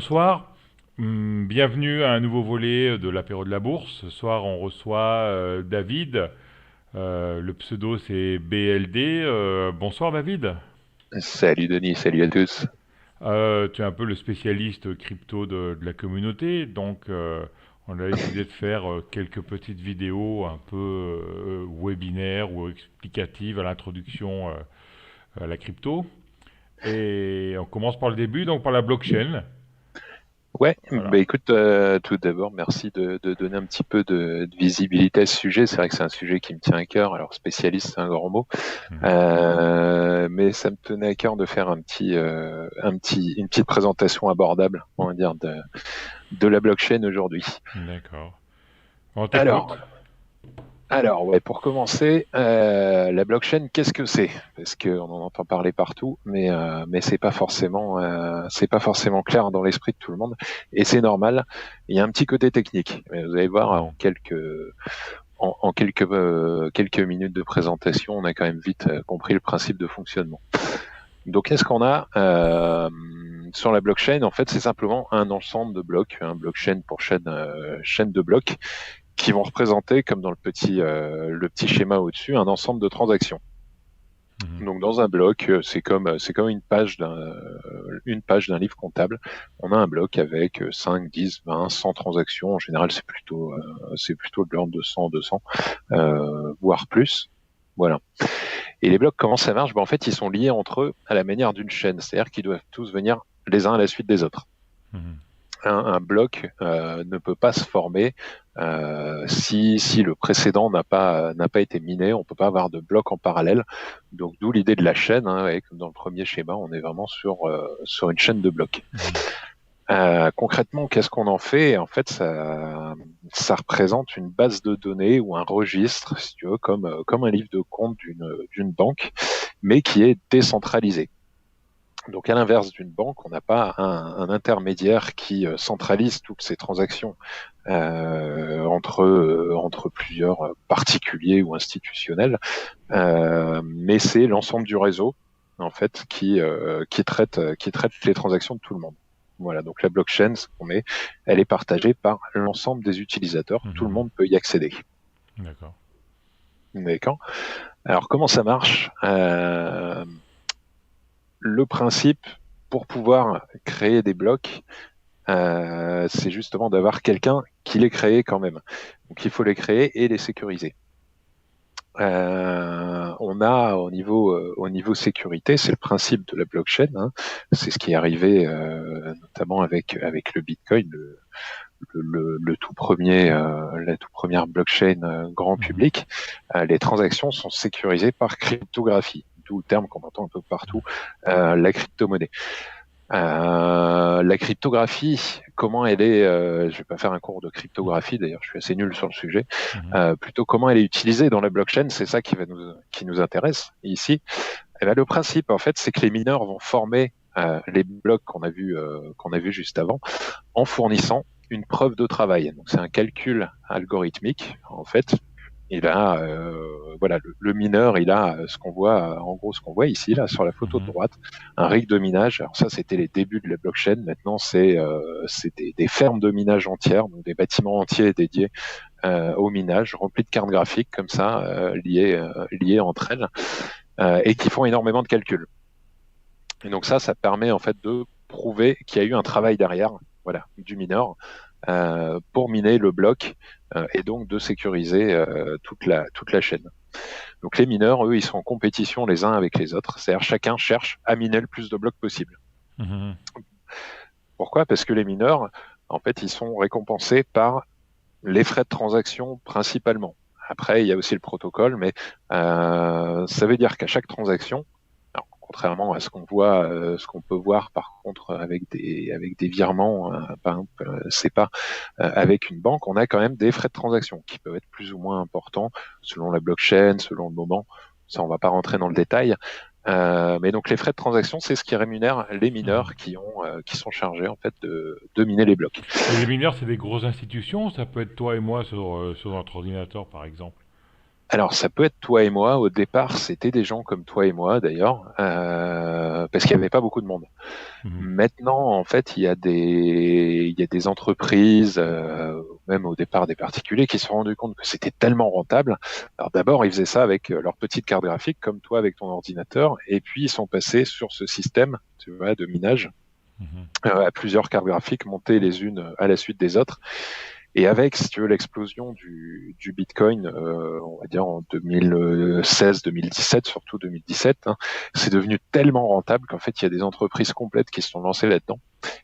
bonsoir. Bienvenue à un nouveau volet de l'apéro de la bourse. Ce soir, on reçoit David. Le pseudo, c'est BLD. Bonsoir, David. Salut Denis, salut à tous. Tu es un peu le spécialiste crypto de la communauté. Donc, on a décidé de faire quelques petites vidéos un peu webinaires ou explicatives à l'introduction à la crypto. Et on commence par le début, donc par la blockchain. Ouais, Voilà. écoute, tout d'abord, merci de donner un petit peu de visibilité à ce sujet. C'est vrai que c'est un sujet qui me tient à cœur. Alors, spécialiste, c'est un grand mot. Mhm. Mais ça me tenait à cœur de faire une petite présentation abordable, on va dire, de la blockchain aujourd'hui. D'accord. On Alors, t'écoute. ouais, pour commencer, la blockchain, qu'est-ce que c'est? Parce qu'on en entend parler partout, mais c'est pas forcément clair dans l'esprit de tout le monde, et c'est normal. Il y a un petit côté technique. Mais vous allez voir, Mhm. quelques minutes de présentation, on a quand même vite compris le principe de fonctionnement. Donc, qu'est-ce qu'on a sur la blockchain? En fait, c'est simplement un ensemble de blocs, un blockchain pour chaîne de blocs qui vont représenter, comme dans le petit schéma au-dessus, un ensemble de transactions. Mhm. Donc dans un bloc, c'est comme une page d'un livre comptable. On a un bloc avec 5, 10, 20, 100 transactions. En général, c'est plutôt de l'ordre de 100, 200, voire plus. Voilà. Et les blocs, comment ça marche? Ben, en fait, ils sont liés entre eux à la manière d'une chaîne, c'est-à-dire qu'ils doivent tous venir les uns à la suite des autres. Mhm. Un bloc ne peut pas se former si le précédent n'a pas été miné. On peut pas avoir de bloc en parallèle. Donc d'où l'idée de la chaîne. Hein, et comme dans le premier schéma, on est vraiment sur une chaîne de blocs. Mhm. Concrètement, qu'est-ce qu'on en fait? En fait, ça représente une base de données ou un registre, si tu veux, comme un livre de compte d'une banque, mais qui est décentralisé. Donc, à l'inverse d'une banque, on n'a pas un intermédiaire qui centralise toutes ces transactions entre plusieurs particuliers ou institutionnels, mais c'est l'ensemble du réseau en fait qui traite les transactions de tout le monde. Voilà, donc la blockchain, elle est partagée par l'ensemble des utilisateurs. Tout le Mhm. monde peut y accéder. D'accord. D'accord. Alors comment ça marche? Le principe pour pouvoir créer des blocs, c'est justement d'avoir quelqu'un qui les crée quand même. Donc il faut les créer et les sécuriser. On a au niveau sécurité, c'est le principe de la blockchain. Hein. C'est ce qui est arrivé notamment avec le Bitcoin, le tout premier, la toute première blockchain grand Mhm. public. Les transactions sont sécurisées par cryptographie, d'où le terme qu'on entend un peu partout, la crypto-monnaie. La cryptographie, comment elle est, je vais pas faire un cours de cryptographie, d'ailleurs je suis assez nul sur le sujet, Mhm. plutôt comment elle est utilisée dans la blockchain, c'est ça qui nous intéresse ici. Et ben, le principe en fait, c'est que les mineurs vont former les blocs qu'on a vu juste avant en fournissant une preuve de travail. Donc c'est un calcul algorithmique en fait. Il a voilà le mineur, il a ce qu'on voit en gros ce qu'on voit ici là sur la photo de Mhm. droite, un rig de minage. Alors ça c'était les débuts de la blockchain. Maintenant c'est des fermes de minage entières, donc des bâtiments entiers dédiés au minage, remplis de cartes graphiques comme ça liées entre elles et qui font énormément de calculs. Et donc ça permet en fait de prouver qu'il y a eu un travail derrière, voilà, du mineur pour miner le bloc et donc de sécuriser toute la chaîne. Donc les mineurs, eux, ils sont en compétition les uns avec les autres, c'est-à-dire chacun cherche à miner le plus de blocs possible. Mhm. Pourquoi? Parce que les mineurs, en fait, ils sont récompensés par les frais de transaction principalement. Après, il y a aussi le protocole, mais ça veut dire qu'à chaque transaction, alors, contrairement à ce qu'on peut voir par contre avec des virements, par exemple, c'est pas avec une banque, on a quand même des frais de transaction qui peuvent être plus ou moins importants selon la blockchain, selon le moment. Ça, on va pas rentrer dans le détail. Mais donc les frais de transaction, c'est ce qui rémunère les Mhm. mineurs qui sont chargés en fait de miner les blocs. Et les mineurs, c'est des grosses institutions. Ça peut être toi et moi sur notre ordinateur, par exemple. Alors, ça peut être toi et moi. Au départ, c'était des gens comme toi et moi, d'ailleurs, parce qu'il n'y avait pas beaucoup de monde. Mhm. Maintenant, en fait, il y a des entreprises, même au départ des particuliers, qui se sont rendus compte que c'était tellement rentable. Alors d'abord, ils faisaient ça avec leur petite carte graphique, comme toi avec ton ordinateur, et puis ils sont passés sur ce système, tu vois, de minage, Mhm. à plusieurs cartes graphiques montées les unes à la suite des autres. Et avec, si tu veux, l'explosion du Bitcoin, on va dire en 2016-2017, surtout 2017, hein, c'est devenu tellement rentable qu'en fait, il y a des entreprises complètes qui se sont lancées là-dedans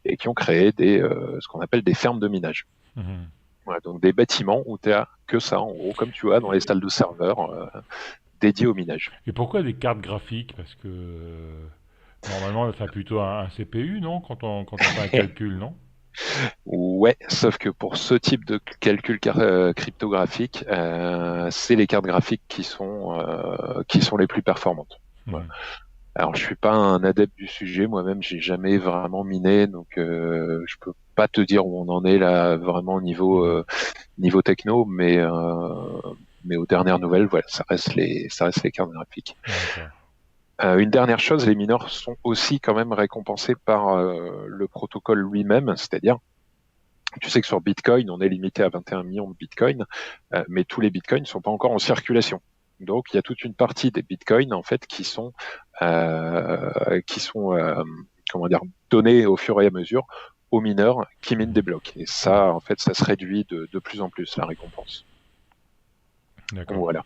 et qui ont créé ce qu'on appelle des fermes de minage. Mhm. Voilà, donc des bâtiments où tu as que ça, en gros, comme tu as dans les salles de serveurs dédiées au minage. Et pourquoi des cartes graphiques? Parce que normalement, ça a plutôt un CPU, non? Quand on fait un calcul, non? Ouais, sauf que pour ce type de calcul cryptographique, c'est les cartes graphiques qui sont les plus performantes. Voilà. Mhm. Alors, je suis pas un adepte du sujet, moi-même, j'ai jamais vraiment miné, donc je peux pas te dire où on en est là, vraiment Mhm. niveau techno, mais aux dernières nouvelles, voilà, ça reste les cartes graphiques. D'accord. Une dernière chose, les mineurs sont aussi quand même récompensés par le protocole lui-même, c'est-à-dire, tu sais que sur Bitcoin, on est limité à 21 millions de Bitcoins, mais tous les Bitcoins ne sont pas encore en circulation. Donc, il y a toute une partie des Bitcoins en fait qui sont comment dire donnés au fur et à mesure aux mineurs qui minent des Mhm. blocs. Et ça, en fait, ça se réduit de plus en plus la récompense. Donc, D'accord. voilà.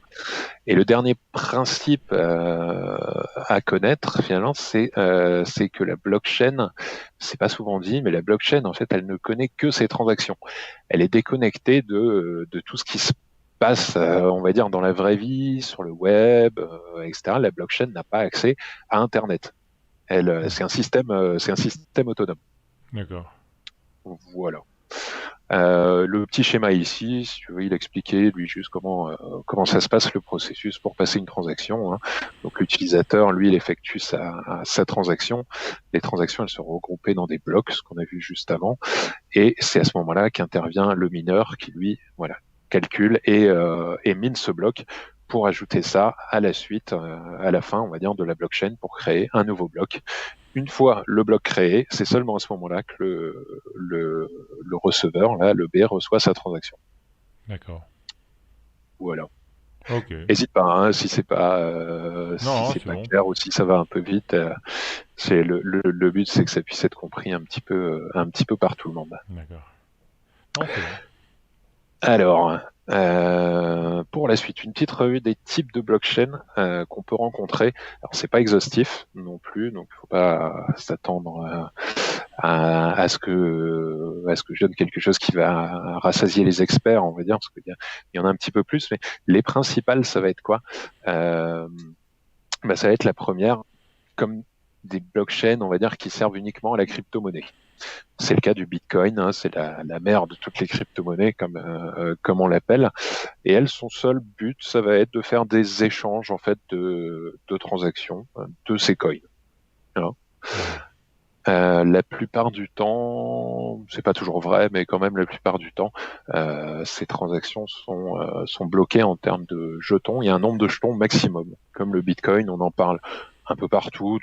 Et le dernier principe à connaître, finalement, c'est que la blockchain, c'est pas souvent dit, mais la blockchain, en fait, elle ne connaît que ses transactions. Elle est déconnectée de tout ce qui se passe, on va dire, dans la vraie vie, sur le web, etc. La blockchain n'a pas accès à Internet. Mhm. C'est un système autonome. D'accord. Voilà. Le petit schéma ici, si tu veux, il expliquait lui juste comment ça se passe le processus pour passer une transaction, hein. Donc l'utilisateur, lui, il effectue sa transaction. Les transactions, elles sont regroupées dans des blocs, ce qu'on a vu juste avant, et c'est à ce moment-là qu'intervient le mineur qui lui, voilà, calcule et mine ce bloc pour ajouter ça à la suite, à la fin, on va dire, de la blockchain pour créer un nouveau bloc. Une fois le bloc créé, c'est seulement à ce moment-là que le receveur, là, le B, reçoit sa transaction. D'accord. Voilà. Ok. N'hésite pas, hein, Non, si non, c'est c'est pas bon. clair ou si ça va un peu vite. C'est le but, c'est que ça puisse être compris un petit peu par tout le monde. D'accord. Non, c'est bon. Alors, pour la suite, une petite revue des types de blockchain qu'on peut rencontrer. Alors, c'est pas exhaustif non plus, donc il faut pas s'attendre à ce que je donne quelque chose qui va rassasier les experts, on va dire, parce qu'il y en a un petit peu plus, mais les principales, ça va être quoi? Euh, Ça va être la première, comme des blockchains, on va dire, qui servent uniquement à la crypto-monnaie. C'est le cas du Bitcoin, hein, c'est la mère de toutes les crypto-monnaies, comme on l'appelle. Et elles, son seul but, ça va être de faire des échanges en fait de transactions de ces coins. Voilà. Mhm. La plupart du temps, c'est pas toujours vrai, mais quand même la plupart du temps, ces transactions sont bloquées en termes de jetons. Il y a un nombre de jetons maximum. Comme le Bitcoin, on en parle un peu partout.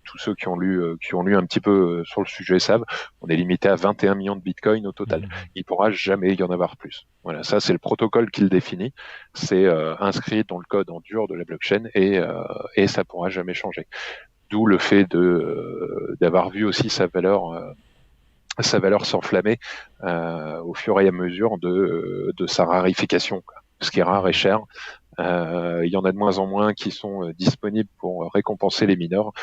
Tous ceux qui ont lu un petit peu sur le sujet savent, on est limité à 21 millions de Bitcoin au total. Mhm. Il pourra jamais y en avoir plus. Voilà, ça c'est le protocole qui le définit. C'est inscrit dans le code en dur de la blockchain et ça pourra jamais changer. D'où le fait d'avoir vu aussi sa valeur s'enflammer au fur et à mesure de sa rarification, quoi. Ce qui est rare et Mhm. cher. Il y en a de moins en moins qui sont disponibles pour récompenser les mineurs,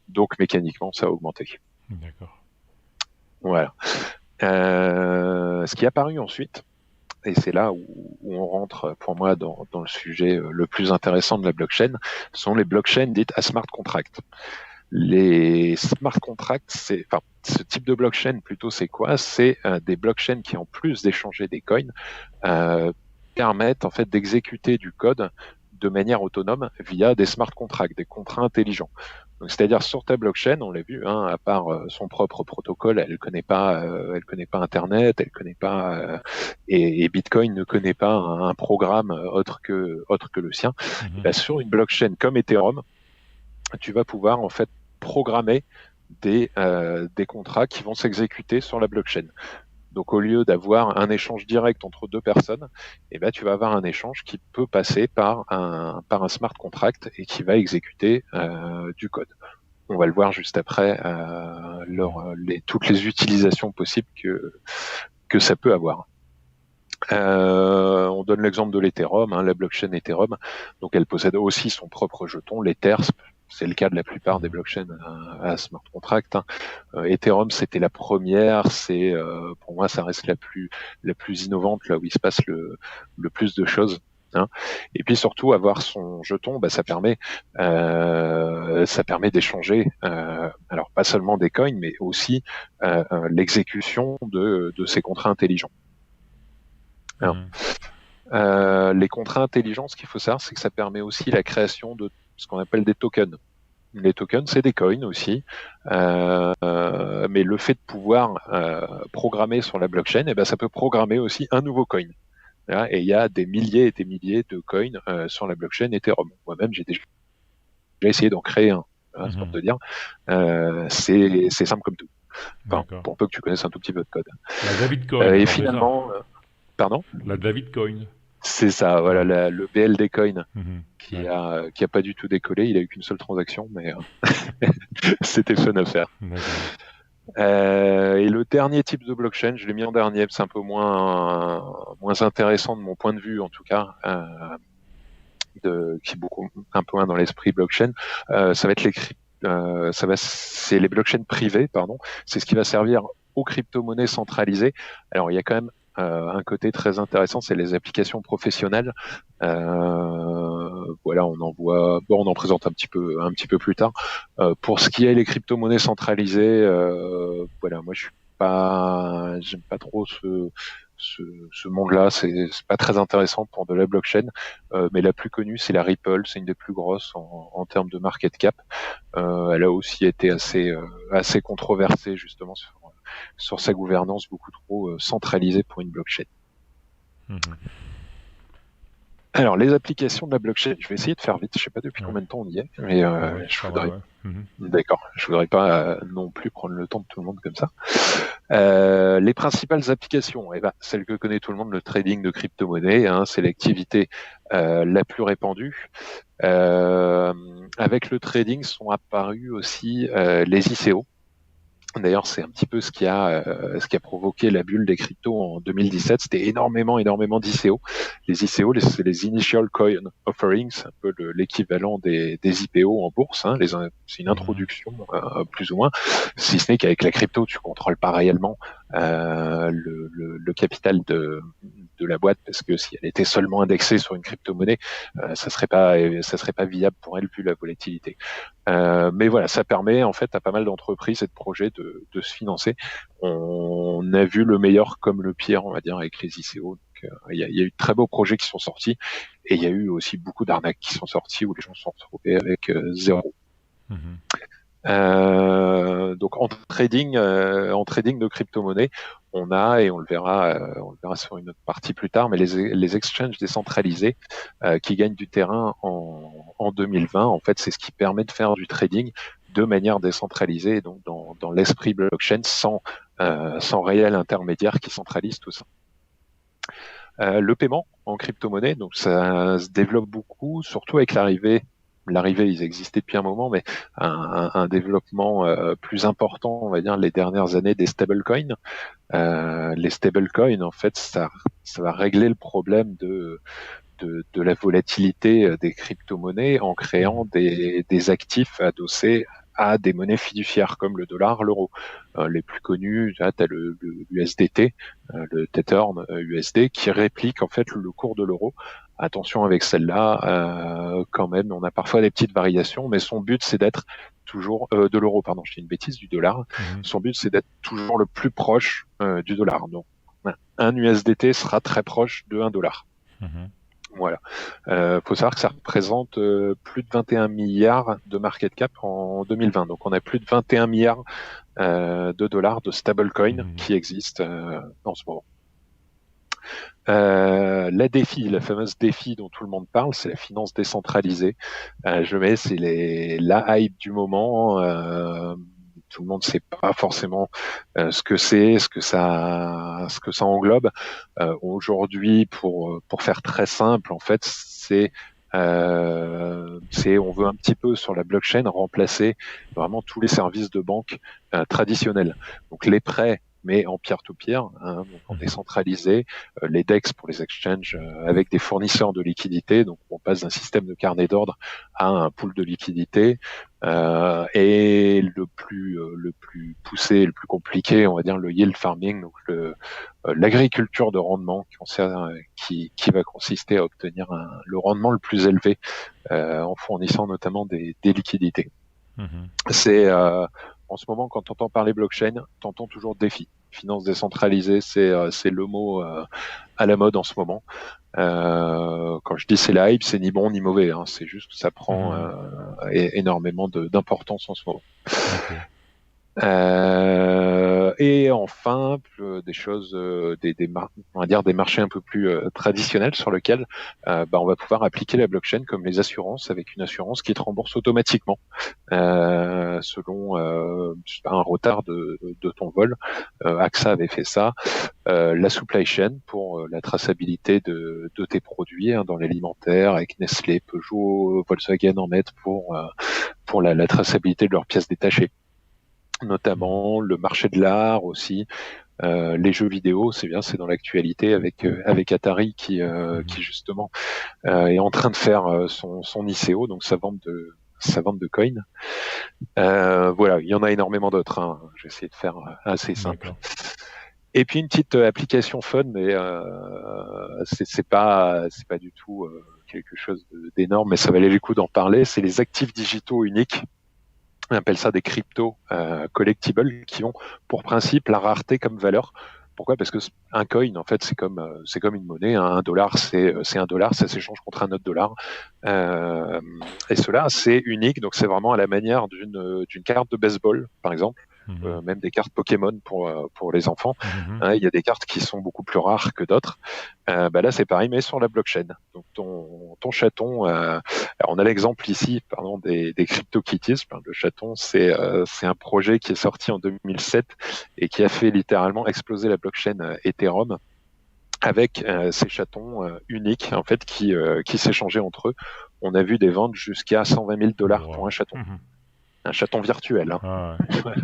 donc mécaniquement ça a augmenté. D'accord. Voilà. Ce qui est apparu ensuite, et c'est là où on rentre pour moi dans le sujet le plus intéressant de la blockchain, sont les blockchains dites à smart contracts. Les smart contracts, enfin, ce type de blockchain plutôt, c'est quoi? C'est des blockchains qui, en plus d'échanger des coins, euh, permettent en fait d'exécuter du code de manière autonome via des smart contracts, des contrats intelligents. Donc, c'est-à-dire sur ta blockchain, on l'a vu, à part son propre protocole, elle connaît pas Internet, elle connaît pas et Bitcoin ne connaît pas un programme autre que le sien. Et ben, sur une blockchain comme Ethereum, tu vas pouvoir en fait programmer des contrats qui vont s'exécuter sur la blockchain. Donc, au lieu d'avoir un échange direct entre deux personnes, tu vas avoir un échange qui peut passer par un smart contract et qui va exécuter du code. On va le voir juste après, toutes les utilisations possibles que ça peut avoir. On donne l'exemple de l'Ethereum, la blockchain Ethereum. Donc, elle possède aussi son propre jeton, l'Ether. C'est le cas de la plupart des blockchains à smart contract. Ethereum, c'était la première. Pour moi, ça reste la plus innovante, là où il se passe le plus de choses. Et puis surtout, avoir son jeton, ça permet d'échanger. Alors pas seulement des coins, mais aussi l'exécution de ces contrats intelligents. Alors, les contrats intelligents, ce qu'il faut savoir, c'est que ça permet aussi la création de ce qu'on appelle des tokens. Les tokens, c'est des coins aussi, mais le fait de pouvoir programmer sur la blockchain, ça peut programmer aussi un nouveau coin. Et il y a des milliers et des milliers de coins sur la blockchain Ethereum. Moi-même, j'ai déjà essayé d'en créer un. C'est pour te dire, c'est simple comme tout. Enfin, pour peu que tu connaisses un tout petit peu de code. La Davidcoin. Et finalement, pardon ? La Davidcoin. C'est ça, voilà, le BLD Coin qui a pas du tout décollé. Il a eu qu'une seule transaction, mais c'était fun à faire. Et le dernier type de blockchain, je l'ai mis en dernier, c'est un peu moins intéressant de mon point de vue en tout cas, qui est un peu moins dans l'esprit blockchain. Ça va être c'est les blockchains privées, pardon. C'est ce qui va servir aux crypto-monnaies centralisées. Alors il y a quand même un côté très intéressant, c'est les applications professionnelles. Voilà, on en présente un petit peu plus tard. Pour ce qui est les crypto-monnaies centralisées, voilà, moi j'aime pas trop ce monde-là, c'est pas très intéressant pour de la blockchain, mais la plus connue c'est la Ripple, c'est une des plus grosses en termes de market cap. Elle a aussi été assez controversée justement sur sa gouvernance beaucoup trop centralisée pour une blockchain. Alors, les applications de la blockchain, je vais essayer de faire vite, je sais pas depuis combien de temps on y est, mais D'accord, je voudrais pas non plus prendre le temps de tout le monde comme ça. Les principales applications, celle que connaît tout le monde, le trading de crypto-monnaies, c'est l'activité la plus répandue. Avec le trading sont apparus aussi les ICO. D'ailleurs, c'est un petit peu ce qui a provoqué la bulle des cryptos en 2017. C'était énormément d'ICO. Les ICO, c'est les Initial Coin Offerings, un peu l'équivalent des IPO en bourse. C'est une introduction, plus ou moins. Si ce n'est qu'avec la crypto, tu contrôles pas réellement le capital de la boîte, parce que si elle était seulement indexée sur une crypto-monnaie, ça serait pas viable pour elle vu la volatilité. Mais voilà, ça permet en fait à pas mal d'entreprises et de projets de se financer. On a vu le meilleur comme le pire, on va dire, avec les ICO. Donc, il y a eu de très beaux projets qui sont sortis, et il y a eu aussi beaucoup d'arnaques qui sont sorties où les gens se sont retrouvés avec zéro. Donc en trading de crypto-monnaie, on a, et on le verra sur une autre partie plus tard, mais les exchanges décentralisés qui gagnent du terrain en 2020. En fait, c'est ce qui permet de faire du trading de manière décentralisée, donc dans l'esprit blockchain, sans réel intermédiaire qui centralise tout ça. Le paiement en crypto-monnaie, donc ça se développe beaucoup, surtout avec l'arrivée, ils existaient depuis un moment, mais un développement plus important, on va dire, les dernières années des stablecoins. Les stablecoins, en fait, ça va régler le problème de la volatilité des crypto-monnaies en créant des actifs adossés à des monnaies fiduciaires comme le dollar, l'euro. Les plus connus, tu as le USDT, le Tether USD, qui réplique en fait le cours de l'euro. Attention avec celle-là, quand même, on a parfois des petites variations, mais son but c'est d'être toujours de l'euro, pardon, je dis une bêtise, du dollar. Son but c'est d'être toujours le plus proche du dollar. Donc, un USDT sera très proche de $1. Voilà. Faut savoir que ça représente plus de 21 milliards de market cap en 2020. Donc on a plus de 21 milliards de dollars de stablecoin Mhm. qui existent en ce moment. La DeFi, la fameuse DeFi dont tout le monde parle, c'est la finance décentralisée. Je mets, c'est la hype du moment. Tout le monde ne sait pas forcément ce que c'est, ce que ça englobe. Aujourd'hui, pour faire très simple, en fait, on veut un petit peu sur la blockchain remplacer vraiment tous les services de banque traditionnels. Donc les prêts, mais en peer-to-peer, hein, donc en Mhm. décentralisé, les DEX pour les exchanges avec des fournisseurs de liquidités. Donc on passe d'un système de carnet d'ordre à un pool de liquidités. Et le plus poussé, le plus compliqué, on va dire le yield farming, donc l'agriculture de rendement qui va consister à obtenir le rendement le plus élevé en fournissant notamment des liquidités. Mhm. C'est en ce moment, quand tu entends parler blockchain, tu entends toujours défi. Finance décentralisée, c'est le mot à la mode en ce moment. Quand je dis c'est la hype, c'est ni bon ni mauvais. Hein. C'est juste que ça prend Mhm. énormément d'importance en ce moment. Ok. Et enfin, des choses, on va dire des marchés un peu plus traditionnels sur lesquels on va pouvoir appliquer la blockchain comme les assurances, avec une assurance qui te rembourse automatiquement selon un retard de ton vol. AXA avait fait ça. La supply chain pour la traçabilité de tes produits hein, dans l'alimentaire, avec Nestlé, Peugeot, Volkswagen en net pour la traçabilité de leurs pièces détachées, Mhm. notamment le marché de l'art aussi, les jeux vidéo, c'est bien, c'est dans l'actualité avec Atari Mhm. qui justement est en train de faire son ICO, donc sa vente de coins. Voilà, il y en a énormément d'autres. Hein. Je vais essayer de faire assez simple. D'accord. Et puis une petite application fun, mais c'est pas du tout quelque chose d'énorme, mais ça valait le coup d'en parler. C'est les actifs digitaux uniques. On appelle ça des cryptos collectibles qui ont pour principe la rareté comme valeur. Pourquoi? Parce que un coin, en fait, c'est comme une monnaie. Hein. Un dollar, c'est un dollar, ça s'échange contre un autre dollar. Euh, et cela, c'est unique. Donc, c'est vraiment à la manière d'une carte de baseball, par exemple. Mhm. Même des cartes Pokémon pour les enfants. Mhm. Hein, il y a des cartes qui sont beaucoup plus rares que d'autres. Là, c'est pareil, mais sur la blockchain. Donc, ton chaton, on a l'exemple ici, pardon, des CryptoKitties. Le chaton, c'est un projet qui est sorti en 2007 et qui a fait littéralement exploser la blockchain Ethereum avec ces chatons uniques en fait qui s'échangeaient entre eux. On a vu des ventes jusqu'à 120 000 dollars pour Wow. Mhm. un chaton virtuel. Hein. Ah ouais,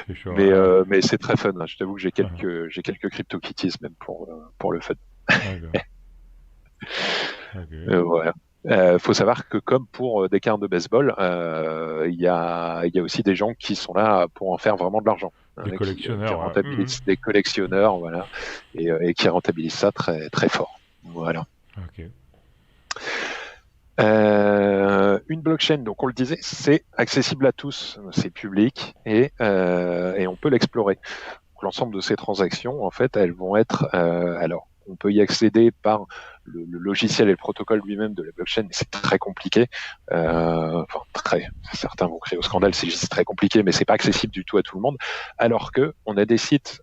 c'est chaud. Ah ouais. Mais c'est très fun. Hein. Je t'avoue que Ah, j'ai quelques CryptoKitties même pour le fun. d'accord. Ok. Voilà. Faut savoir que comme pour des cartes de baseball, il y a aussi des gens qui sont là pour en faire vraiment de l'argent, Des hein, qui collectionneurs, ouais. Mhm. rentabilisent des collectionneurs, voilà, et qui rentabilisent ça très très fort. Voilà. Ok. Une blockchain, donc on le disait, c'est accessible à tous, c'est public et on peut l'explorer. L'ensemble de ces transactions, en fait, elles vont être, alors, on peut y accéder par le logiciel et le protocole lui-même de la blockchain, mais c'est très compliqué. Certains vont crier au scandale, c'est très compliqué, mais c'est pas accessible du tout à tout le monde. Alors que on a des sites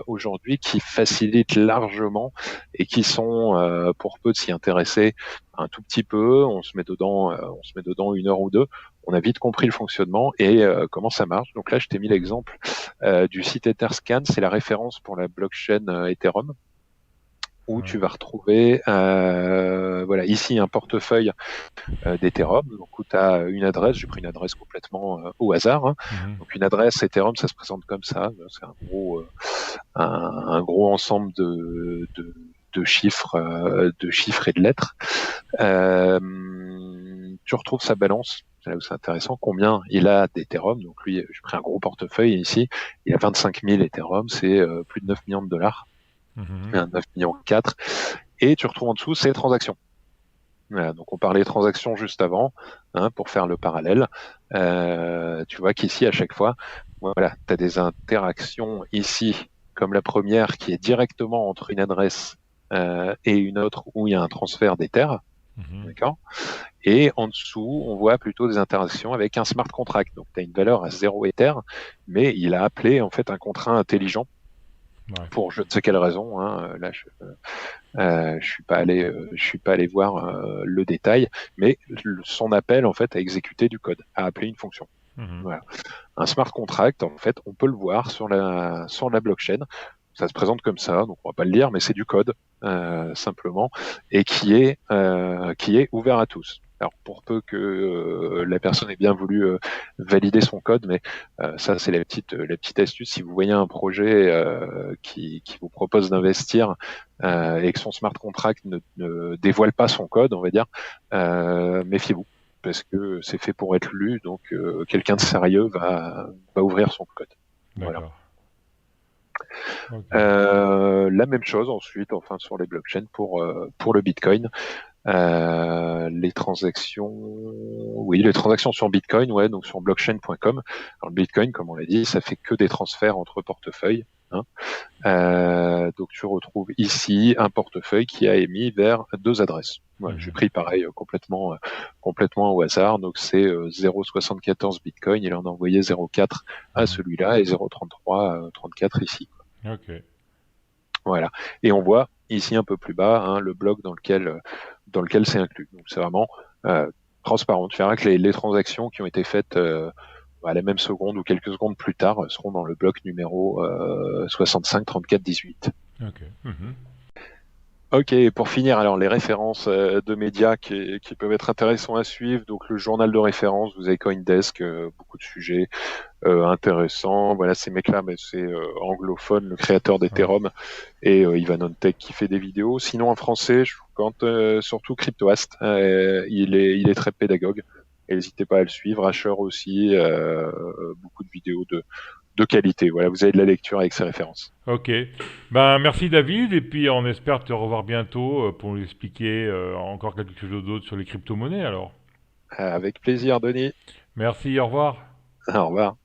aujourd'hui qui facilitent largement et qui sont, pour peu de s'y intéresser un tout petit peu, on se met dedans une heure ou deux. On a vite compris le fonctionnement et comment ça marche. Donc là, je t'ai mis l'exemple du site Etherscan, c'est la référence pour la blockchain Ethereum, où Ouais. tu vas retrouver voilà ici un portefeuille d'Ethereum. Donc où tu as une adresse, j'ai pris une adresse complètement au hasard. Hein. Mhm. Donc une adresse Ethereum, ça se présente comme ça. C'est un gros ensemble de chiffres et de lettres. Tu retrouves sa balance. C'est là où c'est intéressant. Combien il a d'Ethereum. Donc lui, j'ai pris un gros portefeuille ici. Il a 25 000 Ethereum. C'est plus de 9 millions de dollars. Mhm. 9 millions 4. Et tu retrouves en dessous ses transactions. Voilà, donc on parlait transactions juste avant, hein, pour faire le parallèle. Tu vois qu'ici, à chaque fois, voilà, tu as des interactions ici, comme la première qui est directement entre une adresse et une autre où il y a un transfert d'Ether. Mhm. D'accord. Et en dessous, on voit plutôt des interactions avec un smart contract. Donc, tu as une valeur à 0 Ether, mais il a appelé en fait un contrat intelligent Ouais. pour je ne sais quelle raison. Hein. Là, je suis pas allé voir le détail, mais son appel en fait a exécuté du code, a appelé une fonction. Mhm. Voilà. Un smart contract, en fait, on peut le voir sur la blockchain. Ça se présente comme ça, donc on va pas le lire, mais c'est du code simplement, et qui est ouvert à tous. Alors pour peu que la personne ait bien voulu valider son code, mais ça c'est la petite astuce. Si vous voyez un projet qui vous propose d'investir et que son smart contract ne dévoile pas son code, on va dire, méfiez-vous parce que c'est fait pour être lu, donc quelqu'un de sérieux va ouvrir son code. Voilà. D'accord. Ok. La même chose ensuite, enfin sur les blockchains pour le Bitcoin. Les transactions, oui, les transactions sur Bitcoin, ouais, donc sur blockchain.com. Alors le Bitcoin, comme on l'a dit, ça fait que des transferts entre portefeuilles. Hein. Donc tu retrouves ici un portefeuille qui a émis vers deux adresses. Voilà, j'ai Mhm. pris pareil complètement au hasard. Donc c'est 0,74 Bitcoin, il en a envoyé 0,4 à Mhm. celui-là et 0,33 34 ici. Ok. Voilà. Et on voit ici un peu plus bas hein, le bloc dans lequel c'est inclus. Donc c'est vraiment transparent. Tu verras que les transactions qui ont été faites à la même seconde ou quelques secondes plus tard seront dans le bloc numéro 65 34 18. Ok. Mhm. Ok, et pour finir, alors les références de médias qui peuvent être intéressants à suivre. Donc le journal de référence, vous avez CoinDesk, beaucoup de sujets intéressants. Voilà, ces mecs-là, mais c'est anglophone, le créateur Ouais. d'Ethereum et Ivan Ontech qui fait des vidéos. Sinon en français, je compte surtout Cryptoast. Il est très pédagogue. Et n'hésitez pas à le suivre. Asher aussi, beaucoup de vidéos de qualité. Voilà, vous avez de la lecture avec ces références. Ok. Ben, merci David, et puis on espère te revoir bientôt pour nous expliquer encore quelque chose d'autre sur les crypto-monnaies alors. Avec plaisir, Denis. Merci, au revoir. Au revoir.